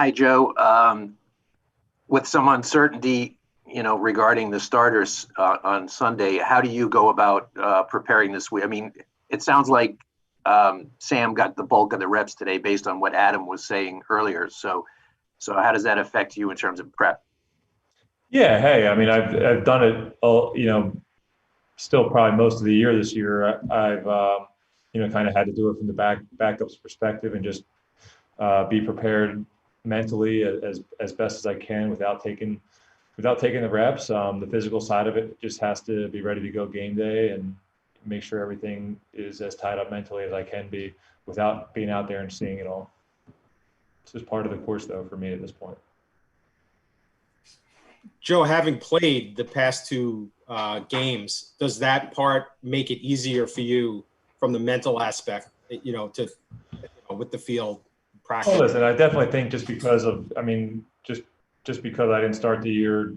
Hi, Joe. With some uncertainty, regarding the starters on Sunday, how do you go about preparing this week? I mean, it sounds like Sam got the bulk of the reps today based on what Adam was saying earlier. So how does that affect you in terms of prep? Yeah, hey, I mean, I've done it, still probably most of the year this year. I've kind of had to do it from the backups perspective and just be prepared mentally as best as I can without taking the reps. The physical side of it just has to be ready to go game day and make sure everything is as tied up mentally as I can be without being out there and seeing it all. It's just part of the course, though, for me at this point. Joe, having played the past two games, does that part make it easier for you from the mental aspect, with the field practice? Well, listen, I definitely think just because just because I didn't start the year,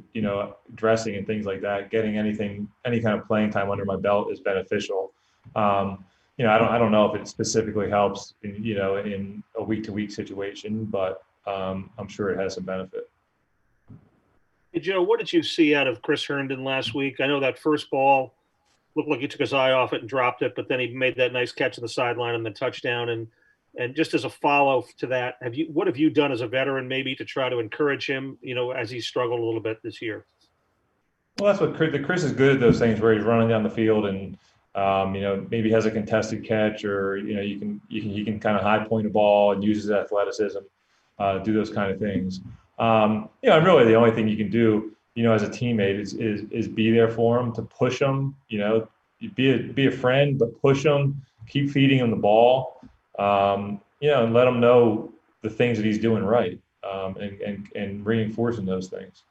dressing and things like that, getting any kind of playing time under my belt is beneficial. I don't know if it specifically helps in a week-to-week situation, but I'm sure it has some benefit. Hey, Joe, what did you see out of Chris Herndon last week? I know that first ball looked like he took his eye off it and dropped it, but then he made that nice catch on the sideline and the touchdown. And just as a follow to that, what have you done as a veteran maybe to try to encourage him, as he struggled a little bit this year? Well, that's what Chris is good at, those things where he's running down the field and maybe has a contested catch, or he can kind of high point a ball and use his athleticism to do those kind of things. Really the only thing you can do, as a teammate is be there for him, to push him, be a friend, but push him, keep feeding him the ball, and let him know the things that he's doing right, and reinforcing those things.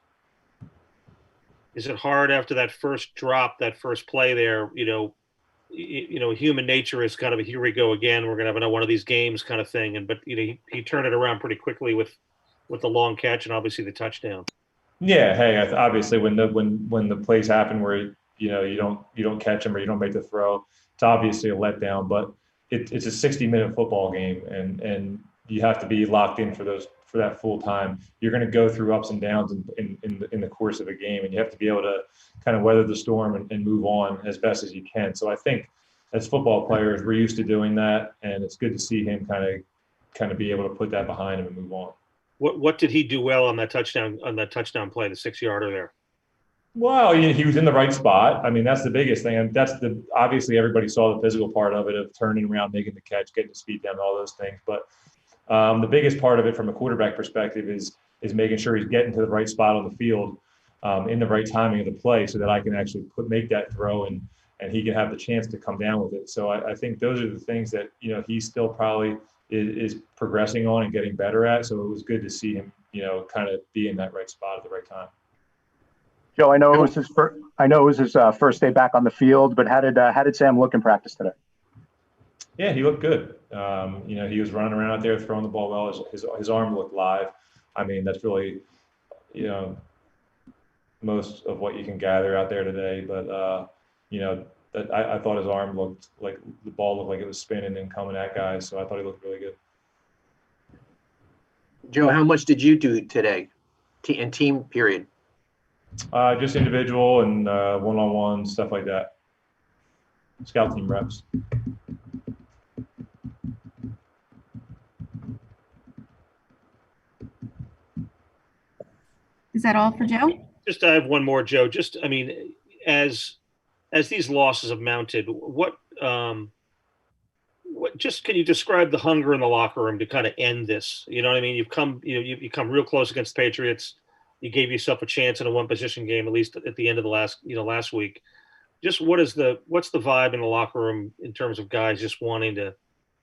Is it hard after that first drop, that first play there, human nature is kind of a here we go again, we're going to have another one of these games kind of thing. But he turned it around pretty quickly with the long catch and obviously the touchdown. Yeah. Hey, obviously when the plays happen where, you don't catch them or you don't make the throw, it's obviously a letdown, but it's a 60-minute football game, and you have to be locked in for that full time. You're going to go through ups and downs in the course of a game, and you have to be able to kind of weather the storm and move on as best as you can. So I think as football players, we're used to doing that, and it's good to see him kind of be able to put that behind him and move on. What did he do well on that touchdown play, the 6-yarder there? Well, he was in the right spot. I mean, that's the biggest thing. And obviously everybody saw the physical part of it, of turning around, making the catch, getting his feet down, all those things. But the biggest part of it from a quarterback perspective is making sure he's getting to the right spot on the field, in the right timing of the play, so that I can actually make that throw and he can have the chance to come down with it. So I think those are the things that, he still probably is progressing on and getting better at. So it was good to see him, kind of be in that right spot at the right time. Joe, I know it was his first day back on the field, but how did Sam look in practice today? Yeah, he looked good. He was running around out there throwing the ball well. His arm looked live. I mean, that's really, most of what you can gather out there today. But I thought his arm looked like the ball looked like it was spinning and coming at guys. So I thought he looked really good. Joe, how much did you do today in team period? Just individual and one-on-one, stuff like that. Scout team reps. Is that all for Joe? I have one more, Joe. As these losses have mounted, what just can you describe the hunger in the locker room to kind of end this? You know what I mean? You've come real close against the Patriots. You gave yourself a chance in a one-position game, at least at the end of the last week. Just what's the vibe in the locker room in terms of guys just wanting to,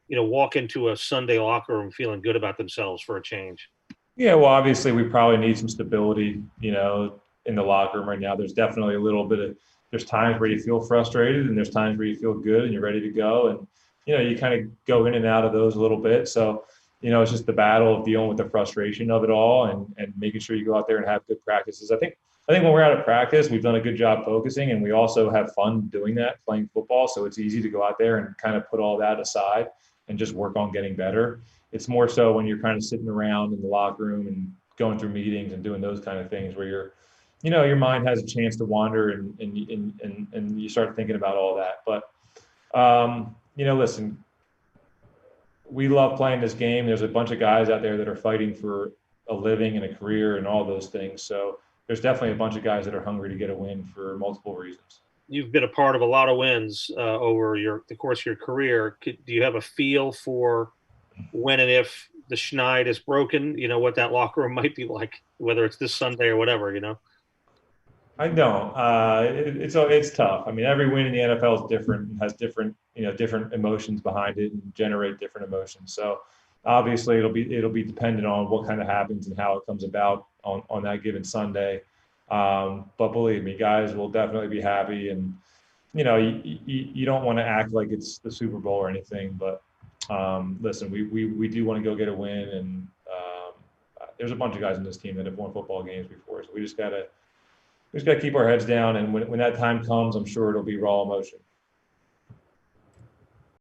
walk into a Sunday locker room feeling good about themselves for a change? Yeah, well, obviously we probably need some stability, in the locker room right now. There's definitely a little bit of, there's times where you feel frustrated and there's times where you feel good and you're ready to go. And, you kind of go in and out of those a little bit. So, it's just the battle of dealing with the frustration of it all and making sure you go out there and have good practices. I think when we're out of practice, we've done a good job focusing, and we also have fun doing that, playing football. So it's easy to go out there and kind of put all that aside and just work on getting better. It's more so when you're kind of sitting around in the locker room and going through meetings and doing those kind of things where your mind has a chance to wander and you start thinking about all that. But, listen, we love playing this game. There's a bunch of guys out there that are fighting for a living and a career and all those things. So there's definitely a bunch of guys that are hungry to get a win for multiple reasons. You've been a part of a lot of wins over the course of your career. Do you have a feel for when and if the schneid is broken, what that locker room might be like, whether it's this Sunday or whatever, I don't. It's tough. I mean, every win in the NFL is different and has different emotions behind it and generate different emotions. So obviously it'll be dependent on what kind of happens and how it comes about on that given Sunday. But believe me, guys will definitely be happy, and you don't want to act like it's the Super Bowl or anything, but listen, we do want to go get a win, and there's a bunch of guys in this team that have won football games before, so we just gotta keep our heads down, and when that time comes, I'm sure it'll be raw emotion.